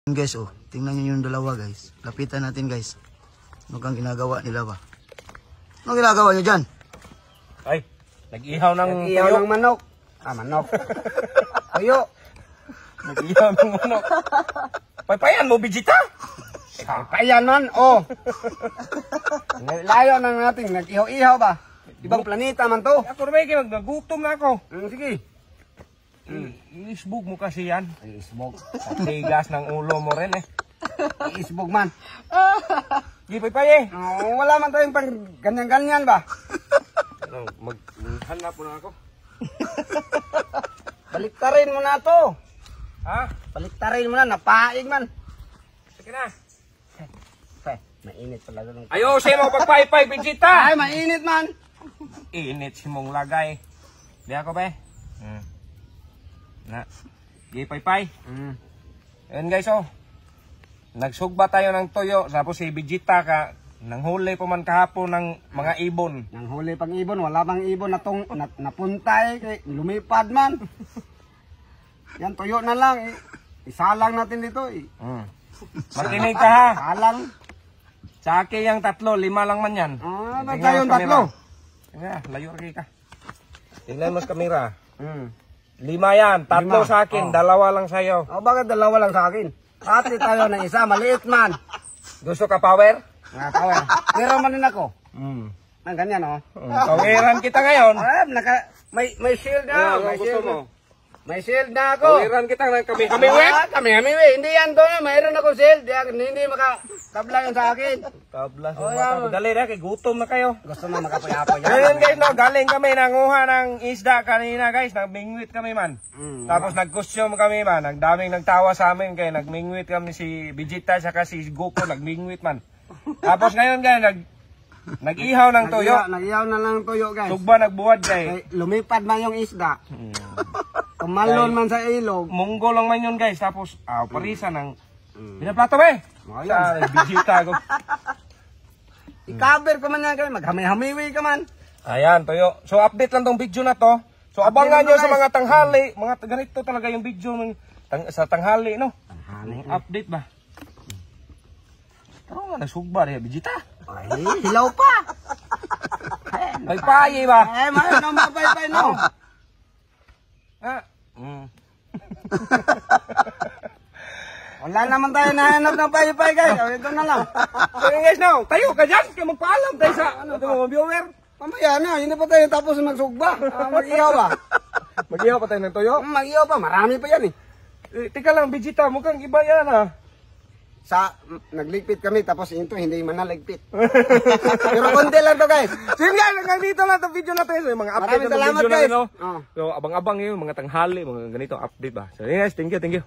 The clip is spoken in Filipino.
Guys, oh, tingnan niyo yung dalawa, guys. Lapitan natin, guys. Ano kang ginagawa nila ba? Ano ginagawa niyo dyan? Ay, nag-ihaw ng manok. Ah, manok. Tuyo. Nag-ihaw ng manok. Paypayan mo, Vegeta? Paypayan man, oh. Layo na natin, nag-ihaw-ihaw ba? Ibang planeta man to. Ako naman kayo, nagutom na ako. Sige. Iisbog mo kasi yan. Isbog. Tigas ng ulo mo rin eh. Isbog man. Di paypay eh. Wala man tayong pang ganyan-ganyan ba? Maghanap mo na ako. Baliktarin mo na to. Ha? Baliktarin mo na, napaig man. Sige na. Mainit talaga ng... Ayusin mo pagpaypay, Vegeta! Ay, mainit man. Init si mong lagay. Di ako ba eh? Na. Di paypay. Ayan guys oh. Nagsugba tayo ng tuyo. Tapos si Vegeta ka. Nanghuli pa man kahapon ng mga ibon. Nanghuli pang ibon. Wala pang ibon napuntay. Lumipad man. Yan tuyo na lang. Isalang natin dito. Makinig ka ha. Salang. Sa akin yung 3, 5 lang man yan. Ba't tayong 3? Nga, layo rin ka. Tingnan mo sa kamera. 5 yan, 3 sa akin, 2 lang sa'yo. Bakit 2 lang sa akin? Ati tayo ng isa, maliit man. Gusto ka power? Power. Meron man din ako. Ang ganyan oh. Poweran kita ngayon. May shield na. May shield mo. May shield na ako. Poweran kita ng kami-kami-wet. Kami-kami-wet. Hindi yan doon. Mayroon ako shield. Hindi makatabla yun sa akin. Tabla sa mata. Dali na, kay gutom na kayo. Gusto mo makapayapo yan. Ngayon guys, no, galing kami nanguha ng isda kanina guys. Nagmingwit kami man. Tapos nag-costume kami man. Nagdaming nagtawa sa amin kaya nagmingwit kami si Vegeta saka si Goku. Nagmingwit man. Tapos ngayon guys, nag-ihaw ng tuyo. Nag-ihaw na lang ng tuyo guys. Sugba nagbuwad kay. Lumipad man yung isda. Tumalon man sa ilog. Munggo lang man yun guys. Tapos parisa ng pinaplato ba eh. Sa Vegeta ko. I-cover ko man yan kayo. Maghami-hamiwi ka man. Ayan tuyo. So update lang tong video na to. So abangan nyo sa mga tanghali. Mga ganito talaga yung video sa tanghali no. Update ba? Pero nga nagsugba rin Vegeta. Ay, hilaw pa. Paypay ba? Ay, mayroon naman paypay no. Wala naman tayo nahanap ng paypay guys. Ito na lang. So guys now, tayo ka dyan. Kaya magpaalam tayo sa mga viewer. Mamaya na, hindi pa tayo tapos magsugba. Mag-ihaw ba? Mag-ihaw pa tayo ng tuyo? Mag-ihaw pa, marami pa yan eh. Teka lang, Vegeta, mukhang iba yan ah. Nagligpit kami tapos ito hindi man naligpit. Pero konti lang to guys. Sige nga, hanggang dito lang itong video na tayo. Yung mga update Maraming salamat guys. So abang-abang yun, mga tanghali, mga ganito update ba. So guys, thank you.